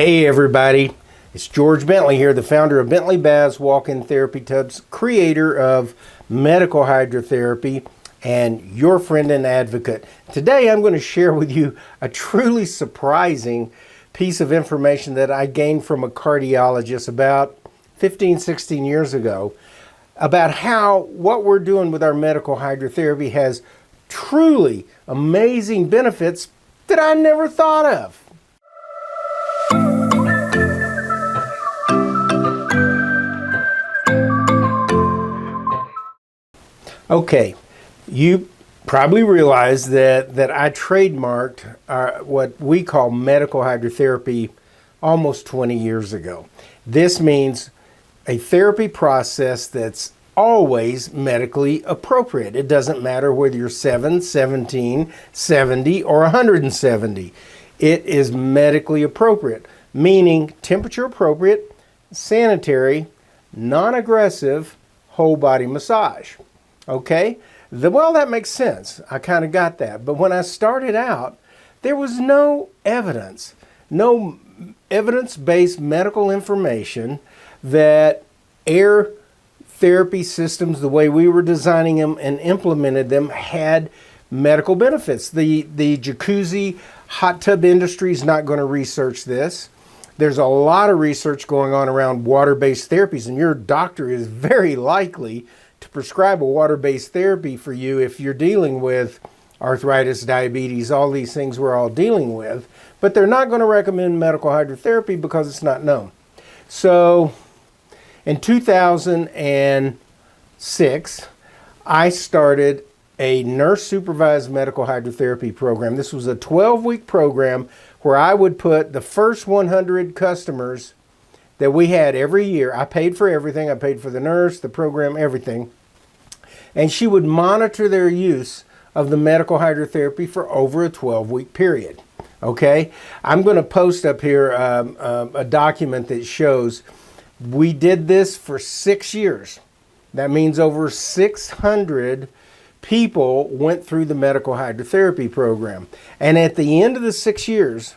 Hey everybody, it's George Bentley here, the founder of Bentley Baths Walk-in Therapy Tubs, creator of Medical Hydrotherapy, and your friend and advocate. Today I'm going to share with you a truly surprising piece of information that I gained from a cardiologist about 16 years ago about how what we're doing with our medical hydrotherapy has truly amazing benefits that I never thought of. Okay, you probably realize that I trademarked what we call medical hydrotherapy almost 20 years ago. This means a therapy process that's always medically appropriate. It doesn't matter whether you're 7, 17, 70, or 170. It is medically appropriate, meaning temperature appropriate, sanitary, non-aggressive, whole body massage. Okay, well, that makes sense. I kind of got that. But when I started out, there was no evidence-based medical information that air therapy systems, the way we were designing them and implemented them, had medical benefits. The jacuzzi hot tub industry is not going to research this. There's a lot of research going on around water-based therapies, and your doctor is very likely to prescribe a water-based therapy for you if you're dealing with arthritis, diabetes, all these things we're all dealing with. But they're not going to recommend medical hydrotherapy because it's not known. So in 2006, I started a nurse-supervised medical hydrotherapy program. This was a 12-week program where I would put the first 100 customers that we had every year. I paid for everything. I paid for the nurse, the program, everything. And she would monitor their use of the medical hydrotherapy for over a 12-week period. Okay? I'm going to post up here a document that shows we did this for 6 years. That means over 600 people went through the medical hydrotherapy program. And at the end of the 6 years,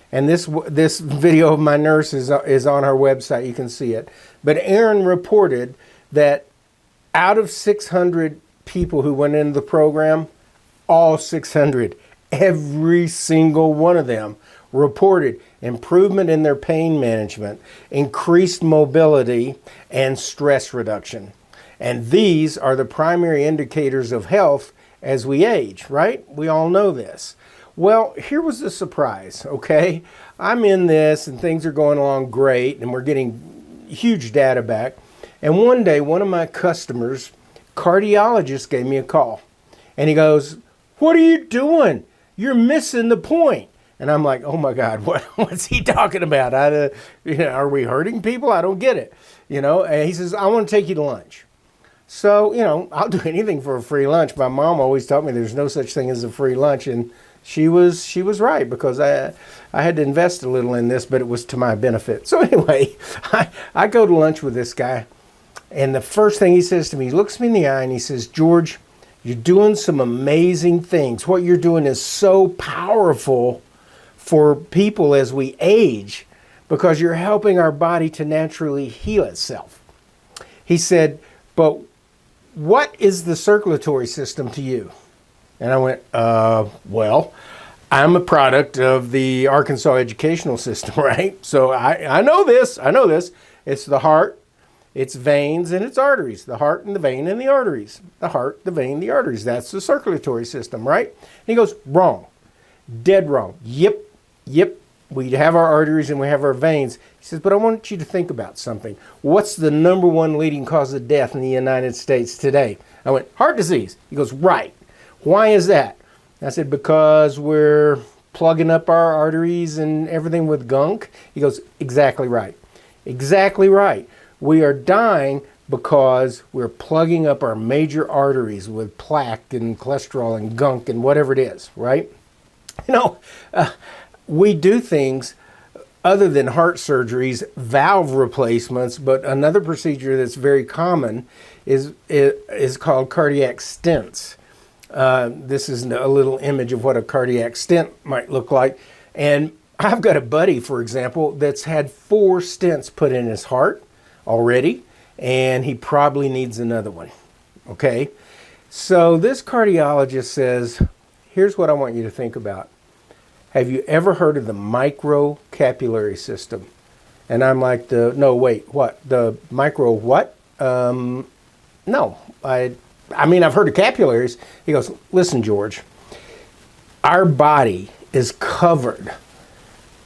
and this video of my nurse is on our website, you can see it. But Aaron reported that out of 600 people who went into the program, all 600, every single one of them reported improvement in their pain management, increased mobility, and stress reduction. And these are the primary indicators of health as we age, right? We all know this. Well, here was the surprise, okay? I'm in this and things are going along great and we're getting huge data back. And one day, one of my customers, cardiologist, gave me a call. And he goes, "What are you doing? You're missing the point." And I'm like, oh my God, what's he talking about? Are we hurting people? I don't get it. And he says, "I want to take you to lunch." So, I'll do anything for a free lunch. My mom always taught me there's no such thing as a free lunch. And she was right, because I had to invest a little in this, but it was to my benefit. So anyway, I go to lunch with this guy, and the first thing he says to me, he looks me in the eye and he says, "George, you're doing some amazing things. What you're doing is so powerful for people as we age, because you're helping our body to naturally heal itself." He said, "But what is the circulatory system to you?" And I went, well, I'm a product of the Arkansas educational system, right? So I know this. It's the heart, its veins, and its arteries. The heart and the vein and the arteries. The heart, the vein, the arteries. That's the circulatory system, right? And he goes, "Wrong. Dead wrong. Yep. We have our arteries and we have our veins." He says, "But I want you to think about something. What's the number one leading cause of death in the United States today?" I went, "Heart disease." He goes, "Right. Why is that?" I said, "Because we're plugging up our arteries and everything with gunk." He goes, "Exactly right. Exactly right. We are dying because we're plugging up our major arteries with plaque and cholesterol and gunk and whatever it is, right?" We do things other than heart surgeries, valve replacements, but another procedure that's very common is called cardiac stents. This is a little image of what a cardiac stent might look like. And I've got a buddy, for example, that's had 4 stents put in his heart already, and he probably needs another one. Okay? So this cardiologist says, here's what I want you to think about. Have you ever heard of the micro-capillary system? And I'm like, no, wait, what? The micro what? No. I mean, I've heard of capillaries. He goes, listen, George, our body is covered.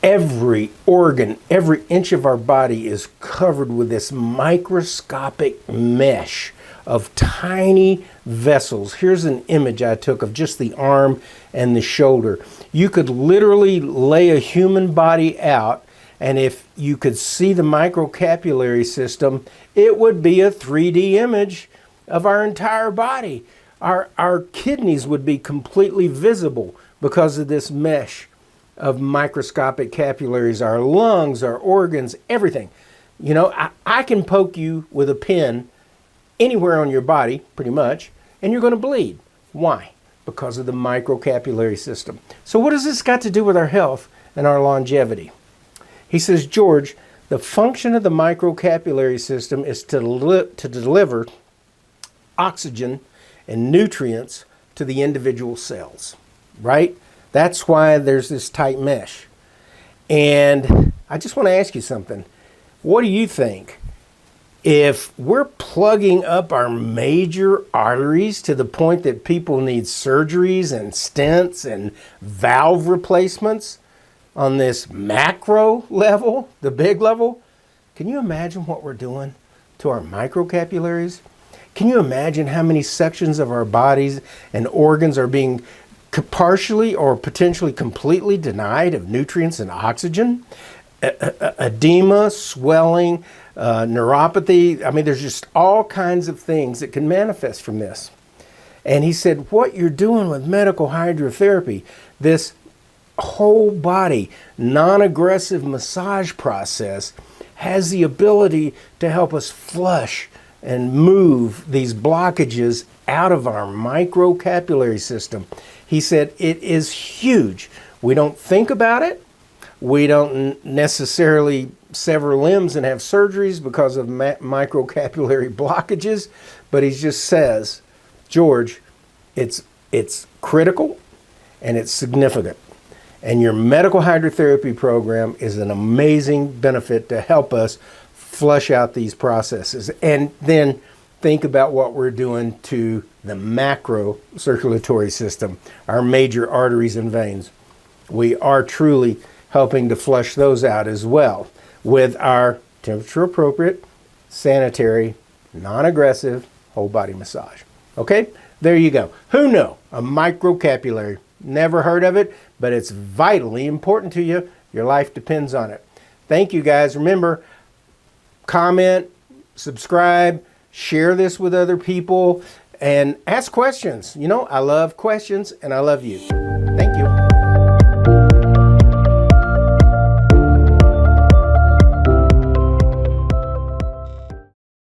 Every organ, every inch of our body is covered with this microscopic mesh of tiny vessels. Here's an image I took of just the arm and the shoulder. You could literally lay a human body out, and if you could see the microcapillary system, it would be a 3D image of our entire body. Our kidneys would be completely visible because of this mesh of microscopic capillaries, our lungs, our organs, everything. You know, I can poke you with a pin anywhere on your body, pretty much, and you're going to bleed. Why? Because of the microcapillary system. So what has this got to do with our health and our longevity? He says, George, the function of the microcapillary system is to deliver oxygen and nutrients to the individual cells, right? That's why there's this tight mesh. And I just want to ask you something. What do you think? If we're plugging up our major arteries to the point that people need surgeries and stents and valve replacements on this macro level, the big level, can you imagine what we're doing to our microcapillaries? Can you imagine how many sections of our bodies and organs are being partially or potentially completely denied of nutrients and oxygen? Edema, swelling, neuropathy. I mean, there's just all kinds of things that can manifest from this. And he said, what you're doing with medical hydrotherapy, this whole body non-aggressive massage process, has the ability to help us flush and move these blockages out of our microcapillary system. He said it is huge. We don't think about it. We don't necessarily sever limbs and have surgeries because of microcapillary blockages, but he just says, George, it's critical and it's significant. And your medical hydrotherapy program is an amazing benefit to help us flush out these processes. And then think about what we're doing to the macro circulatory system, our major arteries and veins. We are truly helping to flush those out as well with our temperature appropriate, sanitary, non-aggressive whole body massage. Okay, there you go. Who knew? A microcapillary. Never heard of it, but it's vitally important to you. Your life depends on it. Thank you guys. Remember, comment, subscribe, share this with other people, and ask questions. You know, I love questions and I love you.